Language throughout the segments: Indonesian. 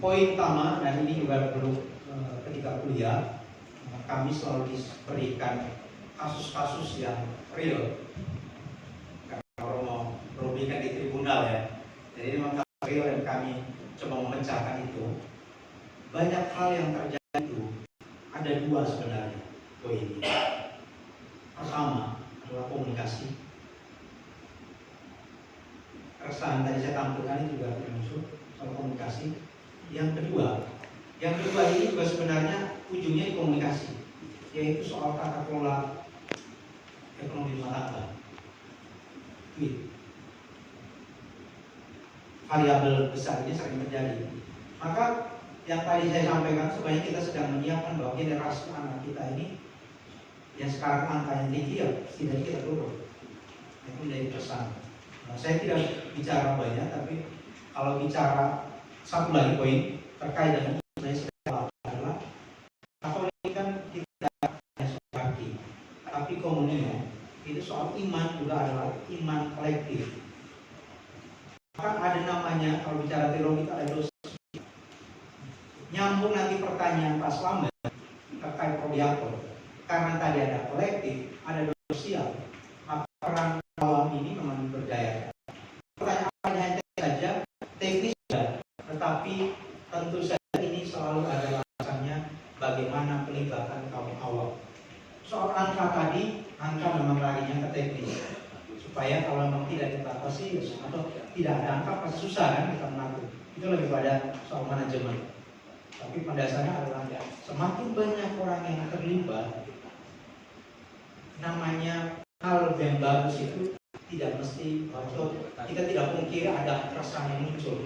poin utama, dan ini juga perlu ketika kuliah kami selalu diberikan kasus-kasus yang real. Kalau mau merugikan di tribunal ya, jadi memang kasus real dan kami coba memecahkan itu. Banyak hal yang terjadi itu ada dua sebenarnya poinnya. Pertama adalah komunikasi. Keresahan tadi saya tampilkan itu juga termasuk soal komunikasi. Yang kedua ini juga sebenarnya ujungnya di komunikasi, yaitu soal tata kelola ekonomi rumah tangga. Variabel besar ini sering terjadi. Maka yang tadi saya sampaikan, sebenarnya kita sedang menyiapkan bahwa generasi anak kita ini yang sekarang angkanya tinggi, ya setidaknya kita turun. Itu menjadi pesan. Saya tidak bicara banyak, tapi kalau bicara satu lagi poin terkait dengan saya sudah adalah atau ini kan tidak hanya soal kaki, tapi komunio itu soal iman juga adalah iman kolektif. Maka ada namanya, kalau bicara teologi ada dosa. Nyambung nanti pertanyaan Pak Slamet terkait prodiakon. Karena tadi ada kolektif, ada dosa sosial, maka peran awam ini memang berdaya. Pertanyaannya saja teknis saja, tetapi tentu saja ini selalu ada alasannya bagaimana pelibatan kaum awam. Soal angka tadi, angka memang larinya ke teknis, supaya kalau memang tidak dibatasi atau tidak ada angka pasti susah kan kita mengatur. Itu lebih pada soal manajemen. Tapi pada dasarnya adalah semakin banyak orang yang terlibat, namanya hal yang bagus itu tidak mesti bocor. Kita tidak mungkin ada keresahan yang muncul.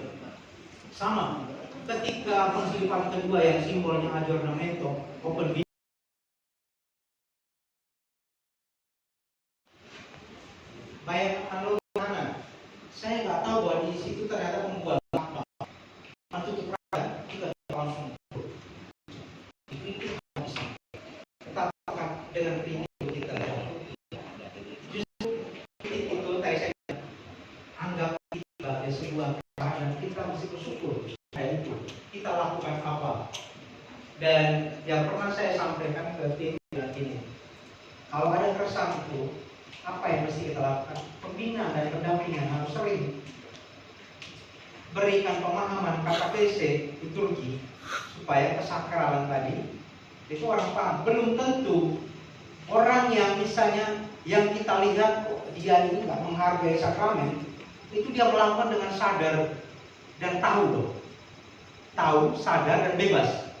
Sama ketika Konsili kedua yang simbolnya aggiornamento, open view, bayangkan analogi kanan. Saya nggak tahu bahwa di situ ternyata membuat apa. Tutup raga kita langsung dikritik bisa. Tetapi dengan prinsip kita justru itu tadi saya anggap kita sebagai sebuah keadaan, kita mesti bersyukur. Kayak itu kita lakukan apa. Dan yang pernah saya sampaikan ke tim yang ini, kalau ada keresahan itu, apa yang mesti kita lakukan? Pembinaan dan pendampingan harus sering berikan pemahaman KKPC liturgi supaya kesakralan tadi itu orang paham. Belum tentu orang yang misalnya yang kita lihat dia ini nggak menghargai sakramen, itu dia melakukan dengan sadar dan tahu loh, tahu, sadar dan bebas.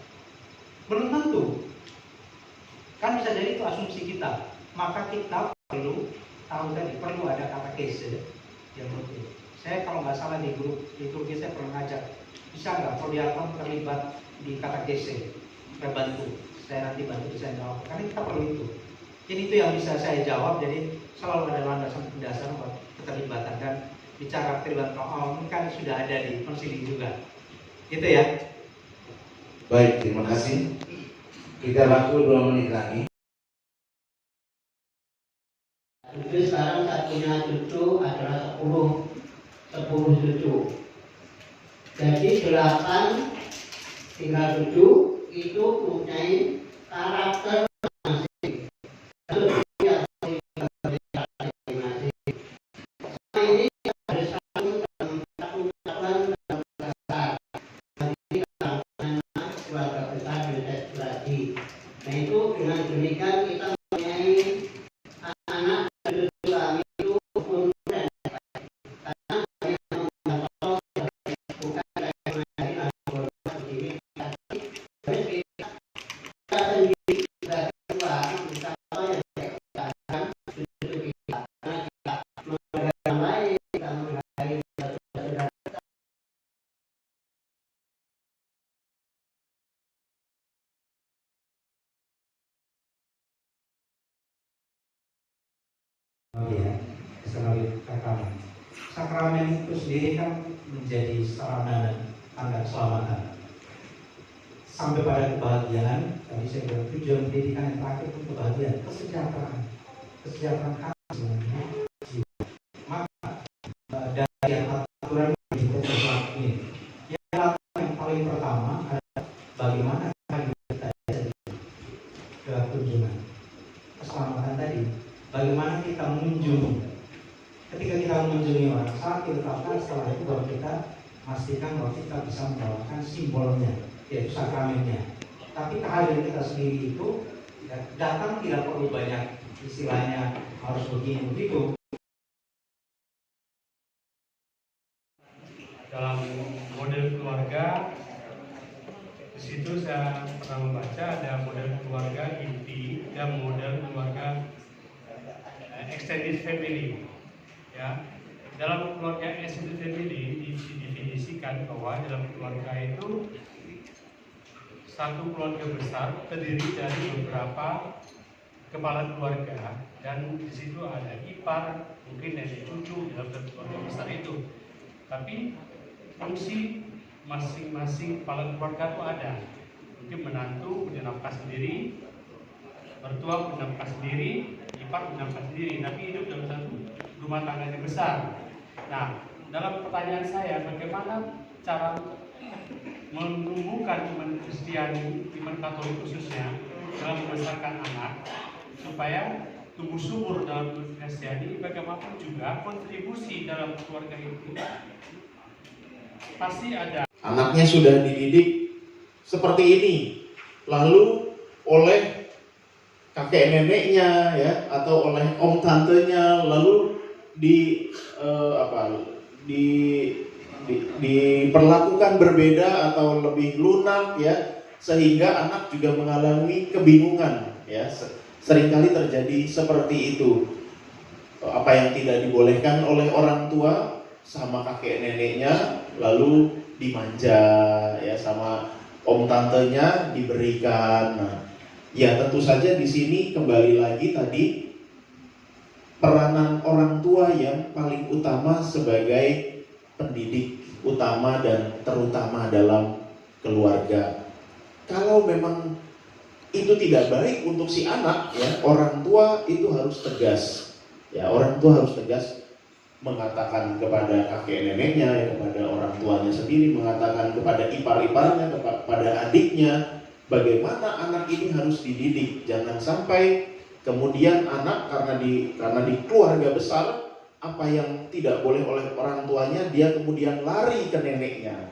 Belum tentu. Kan bisa jadi itu asumsi kita. Maka kita perlu tahu tadi, perlu ada katekese yang penting. Saya kalau nggak salah di grup liturgi saya pernah ngajak, bisa nggak prodiakon terlibat di katekese? Saya bantu, saya nanti bantu bisa jawab. Karena kita perlu itu. Jadi itu yang bisa saya jawab. Jadi selalu ada landasan-landasan buat keterlibatan. Dan bicara keterlibatan kaum awam ini kan sudah ada di konsili juga. Gitu ya. Baik, terima kasih. Kita waktu 2 menit lagi. Itu sekarang satunya cucu adalah 10 cucu. Jadi 8 tinggal 7 itu mempunyai karakter masing-masing. Ini ada satu kesatuan dalam besar. Jadi keluarga besar berarti. Nah itu dengan demikian kita mempunyai anak kami itu umur dan karena yang membantu bukan dari anggota sendiri, tapi kita sendiri dari luar kita yang dikatakan itu kita karena kita menghargai yang lain, kita menghargai saudara. Ya, selalu sakramen. Sakramen itu sendiri kan menjadi sarana dan tanda keselamatan. Sampai pada kebahagiaan, tadi saya bilang tujuan pendidikan yang terakhir itu kebahagiaan, kesejahteraan hati sebenarnya jiwa. Maka dari aturan ini yang paling pertama memastikan bahwa kita bisa membawakan simbolnya, yaitu sakramennya. Tapi kehadiran kita sendiri itu datang tidak perlu banyak istilahnya harus begini begitu. Dalam model keluarga, di situ saya pernah membaca ada model keluarga inti dan model keluarga extended family. Ya, dalam keluarga extended family didefinisikan bahwa dalam keluarga itu satu keluarga besar terdiri dari beberapa kepala keluarga, dan di situ ada ipar, mungkin nenek cucu dalam satu keluarga besar itu. Tapi fungsi masing-masing kepala keluarga itu ada. Mungkin menantu punya nafkah sendiri, mertua punya nafkah sendiri, ipar punya nafkah sendiri, tapi hidup dalam satu rumah tangga yang besar. Nah, dalam pertanyaan saya, bagaimana cara menumbuhkan iman Kristiani, iman Katolik khususnya, dalam membesarkan anak supaya tumbuh subur dalam Kristiani, bagaimanapun juga kontribusi dalam keluarga itu pasti ada. Anaknya sudah dididik seperti ini, lalu oleh kakek neneknya ya, atau oleh om tantenya, lalu diperlakukan berbeda atau lebih lunak ya, sehingga anak juga mengalami kebingungan ya. Seringkali terjadi seperti itu. Apa yang tidak dibolehkan oleh orang tua sama kakek neneknya lalu dimanja ya, sama om tantenya diberikan. Nah, ya tentu saja di sini kembali lagi tadi peranan orang tua yang paling utama sebagai pendidik utama dan terutama dalam keluarga. Kalau memang itu tidak baik untuk si anak ya, orang tua itu harus tegas. Ya, orang tua harus tegas mengatakan kepada kakek neneknya, ya, kepada orang tuanya sendiri, mengatakan kepada ipar-iparnya, kepada adiknya, bagaimana anak ini harus dididik. Jangan sampai kemudian anak karena di keluarga besar, apa yang tidak boleh oleh orang tuanya, dia kemudian lari ke neneknya,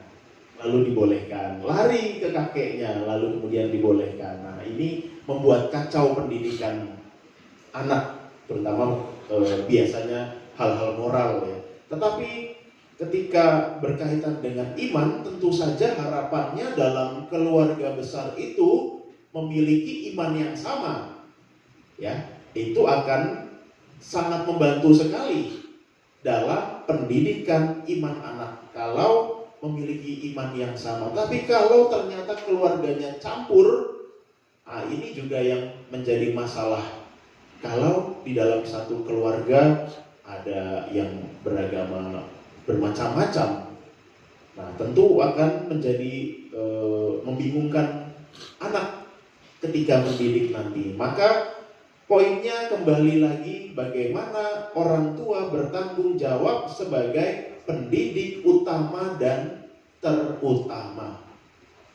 lalu dibolehkan, lari ke kakeknya, lalu kemudian dibolehkan. Nah, ini membuat kacau pendidikan anak, terutama biasanya hal-hal moral ya. Tetapi ketika berkaitan dengan iman, tentu saja harapannya dalam keluarga besar itu memiliki iman yang sama. Ya, itu akan sangat membantu sekali dalam pendidikan iman anak kalau memiliki iman yang sama. Tapi kalau ternyata keluarganya campur, ini juga yang menjadi masalah. Kalau di dalam satu keluarga ada yang beragama bermacam-macam, nah tentu akan menjadi membingungkan anak ketika mendidik nanti. Maka poinnya kembali lagi, bagaimana orang tua bertanggung jawab sebagai pendidik utama dan terutama.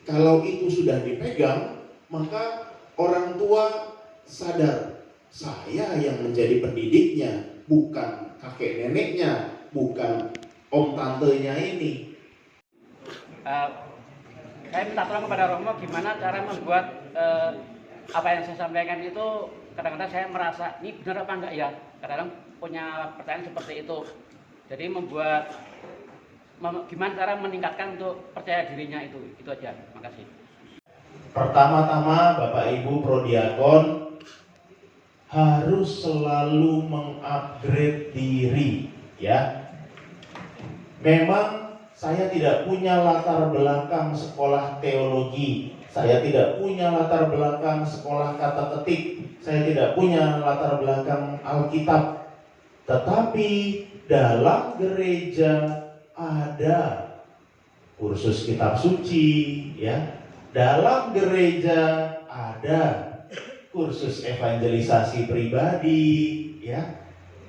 Kalau itu sudah dipegang, maka orang tua sadar, saya yang menjadi pendidiknya, bukan kakek neneknya, bukan om tantenya ini. Saya minta tolong kepada Romo gimana cara membuat apa yang saya sampaikan itu, kadang-kadang saya merasa ini benar apa enggak ya, kadang-kadang punya pertanyaan seperti itu. Jadi gimana cara meningkatkan untuk percaya dirinya itu aja. Terima kasih. Pertama-tama Bapak Ibu Prodiakon harus selalu mengupgrade diri ya. Memang saya tidak punya latar belakang sekolah teologi, saya tidak punya latar belakang sekolah kata ketik, saya tidak punya latar belakang Alkitab. Tetapi dalam gereja ada kursus kitab suci ya. Dalam gereja ada kursus evangelisasi pribadi ya.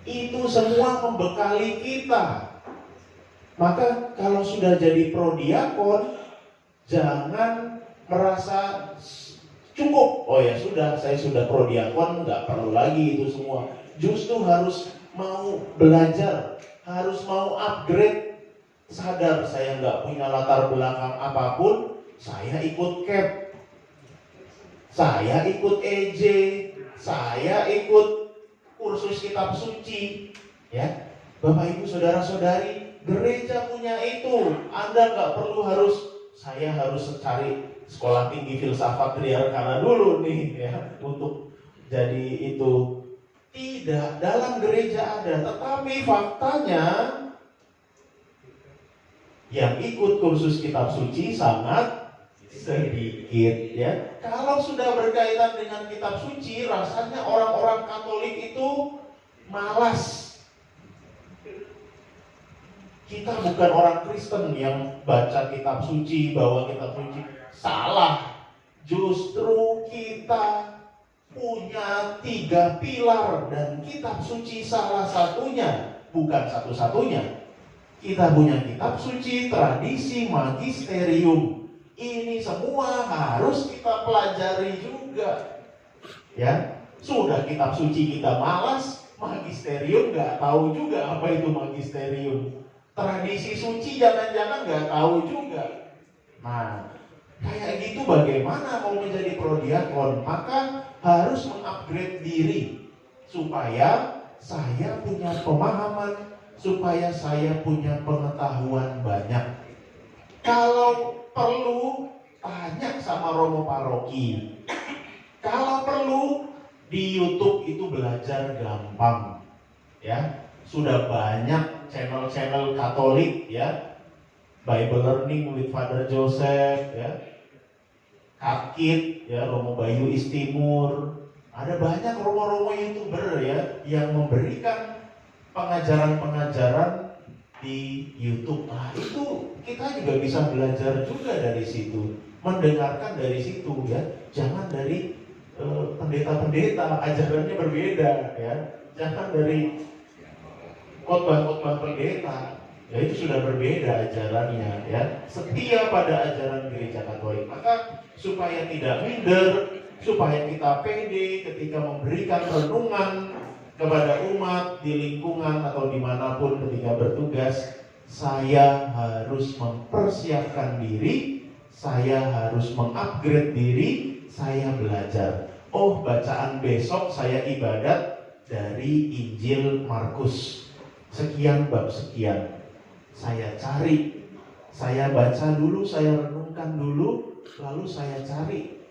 Itu semua membekali kita. Maka kalau sudah jadi prodiakon, jangan merasa cukup. Oh ya sudah, saya sudah prodiakon, nggak perlu lagi itu semua. Justru harus mau belajar, harus mau upgrade sadar saya nggak punya latar belakang apapun, saya ikut CAP, saya ikut EJ, saya ikut kursus kitab suci, ya. Bapak Ibu Saudara-saudari, gereja punya itu. Anda nggak perlu saya harus cari sekolah tinggi filsafat Triarkana dulu nih, ya, untuk jadi itu. Tidak, dalam gereja ada, tetapi faktanya yang ikut kursus kitab suci sangat sedikit, ya. Kalau sudah berkaitan dengan kitab suci, rasanya orang-orang Katolik itu malas. Kita bukan orang Kristen yang baca kitab suci, bawa kitab suci. Salah. Justru kita punya 3 pilar dan kitab suci salah satunya, bukan satu-satunya. Kita punya kitab suci, tradisi, magisterium. Ini semua harus kita pelajari juga. Ya, sudah kitab suci kita malas, magisterium nggak tahu juga apa itu magisterium. Tradisi suci jangan-jangan nggak tahu juga. Nah, kayak gitu bagaimana mau menjadi prodiakon? Maka harus mengupgrade diri supaya saya punya pemahaman, supaya saya punya pengetahuan banyak. Kalau perlu tanya sama romo paroki. Kalau perlu di YouTube itu belajar gampang. Ya, sudah banyak channel-channel Katolik, ya. Bible Learning with Father Joseph, ya. Kakit, ya, Romo Bayu Istimur. Ada banyak romo-romo YouTuber, ya, yang memberikan pengajaran-pengajaran di YouTube. Nah, itu kita juga bisa belajar juga dari situ, mendengarkan dari situ, ya. Jangan dari pendeta-pendeta, ajarannya berbeda, ya. Jangan dari khotbah-khotbah pendeta, ya, itu sudah berbeda ajarannya, ya. Setia pada ajaran gereja Katolik. Maka supaya tidak minder, supaya kita pede ketika memberikan renungan kepada umat di lingkungan atau dimanapun ketika bertugas, saya harus mempersiapkan diri, saya harus mengupgrade diri, saya belajar. Oh, bacaan besok saya ibadat dari Injil Markus. Sekian bab sekian. Saya cari, saya baca dulu, saya renungkan dulu, lalu saya cari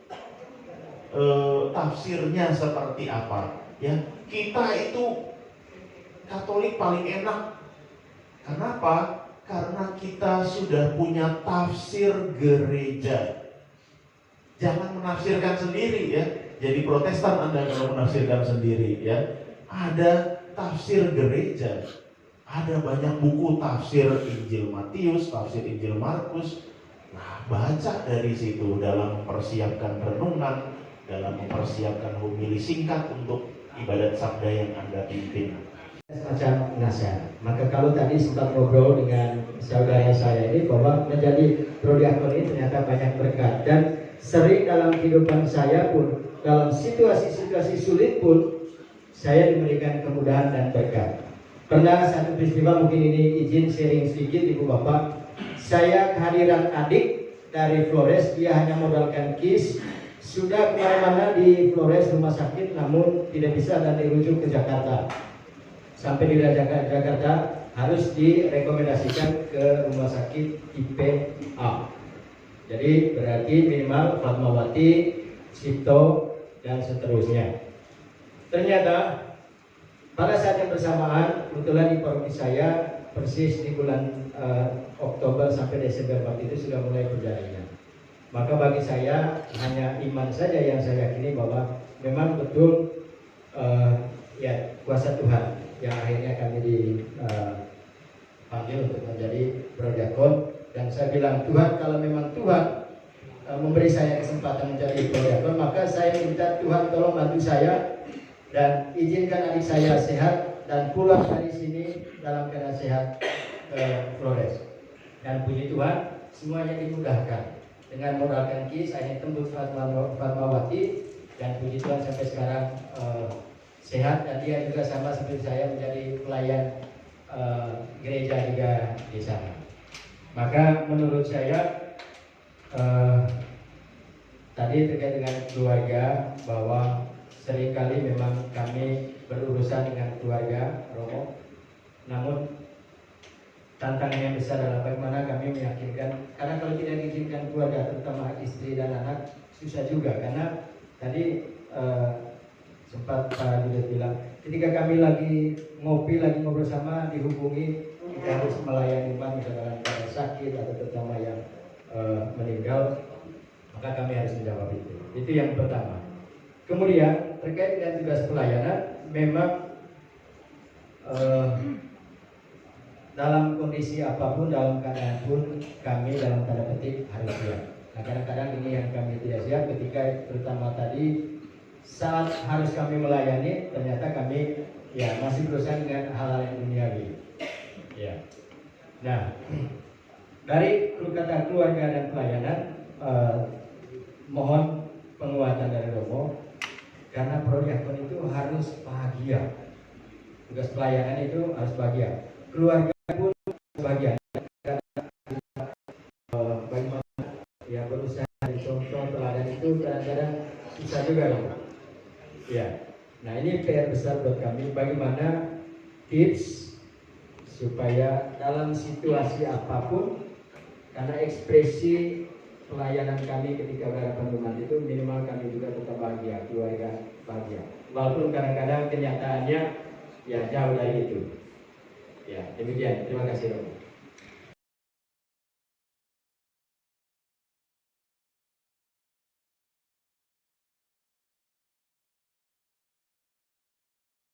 tafsirnya seperti apa. Ya, kita itu Katolik paling enak. Kenapa? Karena kita sudah punya tafsir gereja. Jangan menafsirkan sendiri, ya. Jadi Protestan Anda kalau menafsirkan sendiri, ya. Ada tafsir gereja. Ada banyak buku tafsir Injil Matius, tafsir Injil Markus. Nah, baca dari situ dalam mempersiapkan renungan, dalam mempersiapkan homili singkat untuk ibadat sabda yang Anda pimpin. Semacam nasihat. Maka kalau tadi sempat ngobrol dengan saudara saya ini bahwa menjadi prodiakon ini ternyata banyak berkat, dan sering dalam kehidupan saya pun, dalam situasi-situasi sulit pun saya diberikan kemudahan dan berkat. Pernah satu peristiwa, mungkin ini izin sharing sedikit Ibu Bapak. Saya kehadiran adik dari Flores, dia hanya modalkan KIS, sudah kemana-mana di Flores rumah sakit, namun tidak bisa dan dirujuk ke Jakarta. Sampai di Jakarta harus direkomendasikan ke rumah sakit IPA. Jadi berarti minimal Fatmawati, Cipto, dan seterusnya. Ternyata pada saat yang bersamaan, kebetulan di paroki saya persis di bulan Oktober sampai Desember waktu itu sudah mulai berjalan. Maka bagi saya hanya iman saja yang saya yakini bahwa memang betul ya kuasa Tuhan yang akhirnya kami dipanggil untuk menjadi prodiakon. Dan saya bilang, Tuhan, kalau memang Tuhan memberi saya kesempatan menjadi prodiakon, maka saya minta Tuhan tolong bantu saya dan izinkan adik saya sehat dan pulang dari sini dalam keadaan sehat ke Flores. Dan puji Tuhan, semuanya dimudahkan. Dengan modalkan KIS, saya tembus Fatmawati, dan puji Tuhan sampai sekarang sehat, dan dia juga sama seperti saya menjadi pelayan gereja juga di sana. Maka menurut saya tadi terkait dengan keluarga, bahwa seringkali memang kami berurusan dengan keluarga Romo, namun tantangan yang besar adalah bagaimana kami meyakinkan, karena kalau tidak diizinkan keluarga, terutama istri dan anak, susah juga. Karena tadi sempat Pak Julius bilang, ketika kami lagi ngopi, lagi ngobrol sama, dihubungi, kita harus melayani iman, misalnya pada sakit atau terutama yang meninggal, maka kami harus menjawab itu. Itu yang pertama. Kemudian terkait dengan tugas pelayanan, memang dalam kondisi apapun, dalam keadaan pun, kami dalam tanda petik harus siap. Nah, kadang-kadang ini yang kami tidak siap ketika terutama tadi saat harus kami melayani, ternyata kami ya masih berurusan dengan hal-hal yang duniawi. Ya. Nah, dari kata keluarga dan pelayanan, mohon penguatan dari Romo, karena prodiakon itu harus bahagia. Tugas pelayanan itu harus bahagia. Keluarga pun bahagia. Bagaimana ya berusaha dari contoh teladan itu kadang-kadang susah juga, Romo. Ya. Nah, ini PR besar buat kami. Bagaimana tips supaya dalam situasi apapun, karena ekspresi pelayanan kami ketika berhadapan umat itu minimal kami juga tetap bahagia, keluarga bahagia. Walaupun kadang-kadang kenyataannya ya jauh dari itu. Ya, demikian. Terima kasih, Romo.